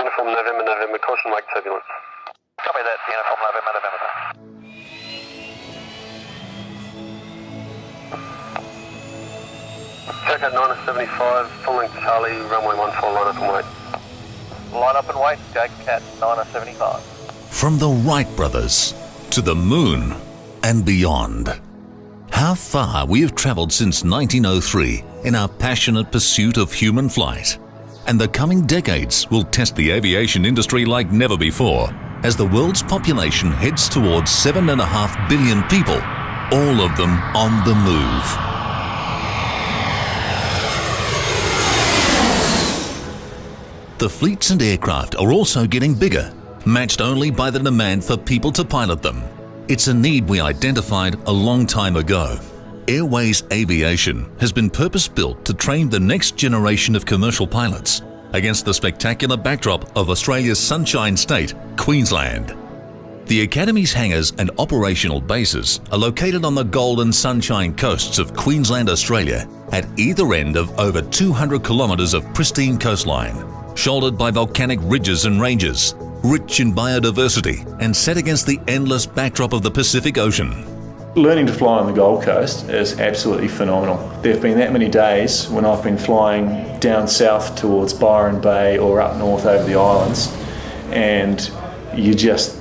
Uniform November, November, caution wake turbulence. Copy that, Uniform November, November. Jacket 975, full length Charlie, runway 14, line up and wait. Line up and wait, JCAT 975. From the Wright brothers to the moon and beyond. How far we have travelled since 1903 in our passionate pursuit of human flight. And the coming decades will test the aviation industry like never before as the world's population heads towards 7.5 billion people, all of them on the move. The fleets and aircraft are also getting bigger, matched only by the demand for people to pilot them. It's a need we identified a long time ago. Airways Aviation has been purpose-built to train the next generation of commercial pilots against the spectacular backdrop of Australia's Sunshine State, Queensland. The Academy's hangars and operational bases are located on the Gold and Sunshine coasts of Queensland, Australia, at either end of over 200 kilometres of pristine coastline, shouldered by volcanic ridges and ranges, rich in biodiversity and set against the endless backdrop of the Pacific Ocean. Learning to fly on the Gold Coast is absolutely phenomenal. There have been that many days when I've been flying down south towards Byron Bay or up north over the islands, and you just,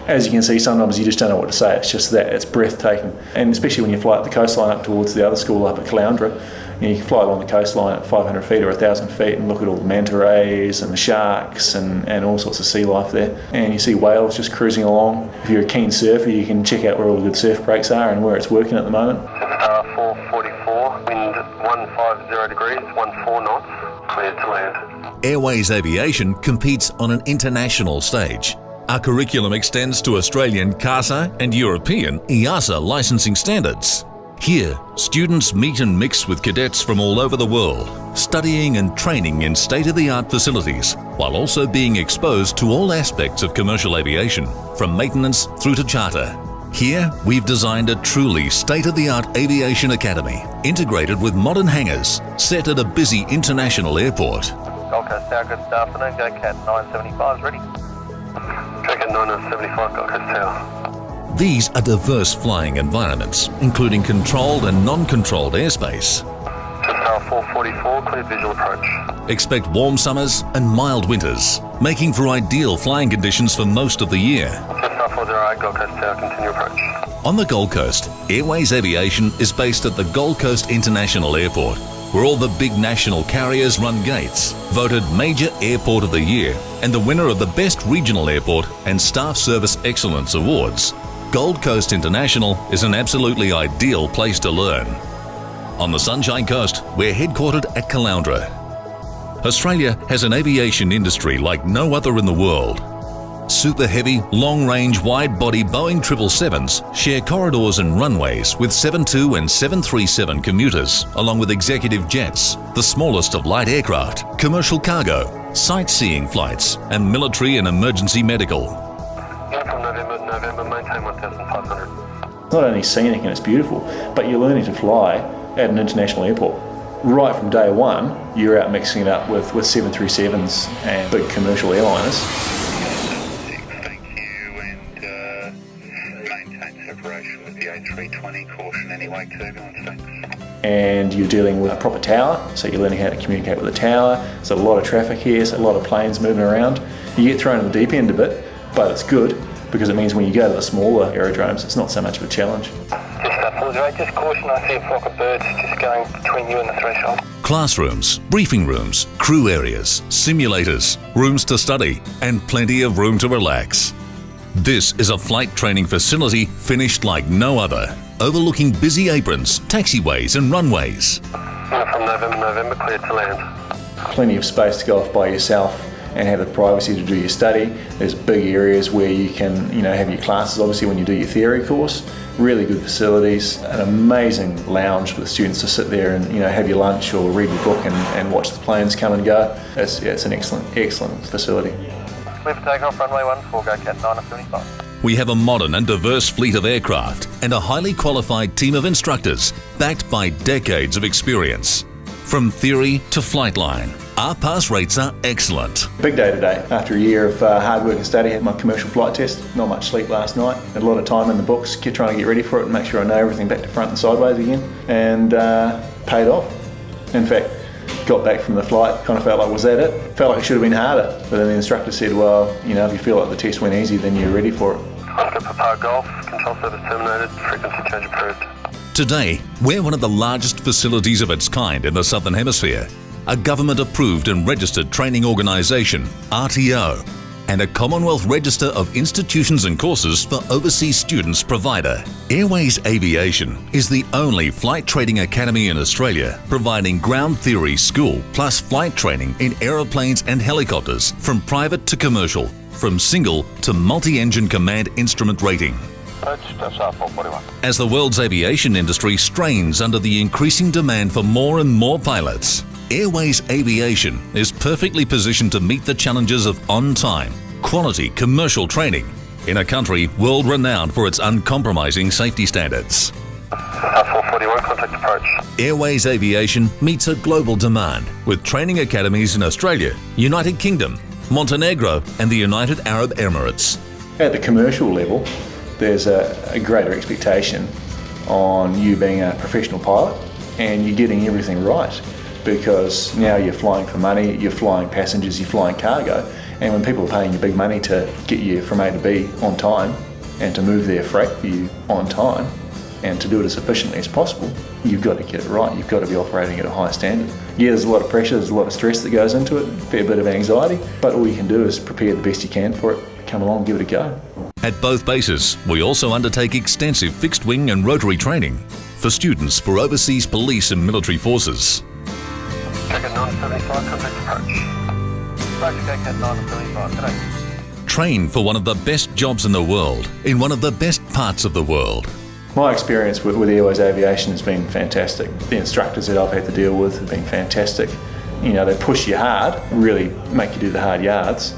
as you can see, sometimes you just don't know what to say. It's just that, it's breathtaking. And especially when you fly up the coastline up towards the other school up at Caloundra, you can fly along the coastline at 500 feet or 1,000 feet and look at all the manta rays and the sharks and all sorts of sea life there. And you see whales just cruising along. If you're a keen surfer, you can check out where all the good surf breaks are and where it's working at the moment. 444, wind 150 degrees, 14 knots, cleared to land. Airways Aviation competes on an international stage. Our curriculum extends to Australian CASA and European EASA licensing standards. Here, students meet and mix with cadets from all over the world, studying and training in state-of-the-art facilities, while also being exposed to all aspects of commercial aviation, from maintenance through to charter. Here, we've designed a truly state-of-the-art aviation academy, integrated with modern hangars, set at a busy international airport. Gold Coast Tower, good afternoon, JCAT 975 is ready. Jacket 975, Gold Coast Tower. These are diverse flying environments, including controlled and non-controlled airspace. Tower 444, clear visual approach. Expect warm summers and mild winters, making for ideal flying conditions for most of the year. Tower 408, Gold Coast Tower, continue approach. On the Gold Coast, Airways Aviation is based at the Gold Coast International Airport, where all the big national carriers run gates, voted Major Airport of the Year and the winner of the Best Regional Airport and Staff Service Excellence Awards. Gold Coast International is an absolutely ideal place to learn. On the Sunshine Coast, we're headquartered at Caloundra. Australia has an aviation industry like no other in the world. Super heavy, long-range, wide-body Boeing 777s share corridors and runways with 72 and 737 commuters, along with executive jets, the smallest of light aircraft, commercial cargo, sightseeing flights, and military and emergency medical. Uniform November, maintain 1,500. It's not only scenic and it's beautiful, but you're learning to fly at an international airport. Right from day one, you're out mixing it up with 737s and big commercial airliners. Thank you, and maintain separation with the A320, caution any wake turbulence, thanks. And you're dealing with a proper tower, so you're learning how to communicate with the tower. There's a lot of traffic here, there's a lot of planes moving around. You get thrown in the deep end a bit, but it's good because it means when you go to the smaller aerodromes, it's not so much of a challenge. Just caution, I see a flock of birds just going between you and the threshold. Classrooms, briefing rooms, crew areas, simulators, rooms to study, and plenty of room to relax. This is a flight training facility finished like no other, overlooking busy aprons, taxiways and runways. Uniform November, cleared to land. Plenty of space to go off by yourself and have the privacy to do your study. There's big areas where you can, have your classes, obviously, when you do your theory course. Really good facilities, an amazing lounge for the students to sit there and, have your lunch or read your book and watch the planes come and go. It's an excellent facility. Clear for takeoff, runway 14, JCAT 975. We have a modern and diverse fleet of aircraft and a highly qualified team of instructors backed by decades of experience. From theory to flight line, Our pass rates are excellent. Big day today. After a year of hard work and study, I had my commercial flight test. Not much sleep last night. Had a lot of time in the books, trying to get ready for it and make sure I know everything back to front and sideways again. And paid off. In fact, got back from the flight, kind of felt like, was that it? Felt like it should have been harder. But then the instructor said, well, you know, if you feel like the test went easy, then you're ready for it. Oscar Papa Golf, control service terminated, frequency change approved. Today, we're one of the largest facilities of its kind in the Southern Hemisphere, a government-approved and registered training organisation, RTO, and a Commonwealth Register of Institutions and Courses for Overseas Students provider. Airways Aviation is the only flight training academy in Australia providing ground theory school plus flight training in aeroplanes and helicopters from private to commercial, from single to multi-engine command instrument rating. As the world's aviation industry strains under the increasing demand for more and more pilots, Airways Aviation is perfectly positioned to meet the challenges of on-time, quality commercial training in a country world-renowned for its uncompromising safety standards. 441, contact approach. Airways Aviation meets a global demand with training academies in Australia, United Kingdom, Montenegro and the United Arab Emirates. At the commercial level, there's a greater expectation on you being a professional pilot and you're getting everything right, because now you're flying for money, you're flying passengers, you're flying cargo, and when people are paying you big money to get you from A to B on time and to move their freight for you on time and to do it as efficiently as possible, you've got to get it right. You've got to be operating at a high standard. Yeah, there's a lot of pressure, there's a lot of stress that goes into it, a fair bit of anxiety, but all you can do is prepare the best you can for it. Come along, give it a go. At both bases, we also undertake extensive fixed-wing and rotary training for students for overseas police and military forces. Jacket 975, contact approach. Roger, Jacket 975, today. Train for one of the best jobs in the world, in one of the best parts of the world. My experience with Airways Aviation has been fantastic. The instructors that I've had to deal with have been fantastic. You know, they push you hard, really make you do the hard yards,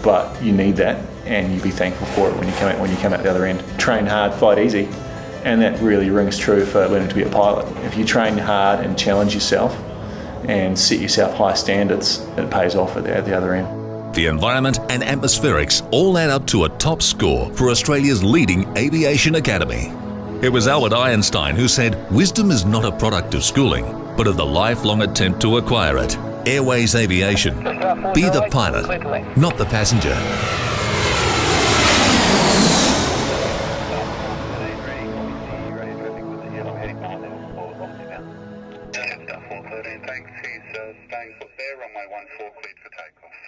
but you need that and you be thankful for it when you come out the other end. Train hard, fight easy, and that really rings true for learning to be a pilot. If you train hard and challenge yourself and set yourself high standards, it pays off at the other end. The environment and atmospherics all add up to a top score for Australia's leading aviation academy. It was Albert Einstein who said, "Wisdom is not a product of schooling, but of the lifelong attempt to acquire it." Airways Aviation. Be the pilot, not the passenger. Delta 413, thanks. He's staying put there, runway 14 cleared for takeoff.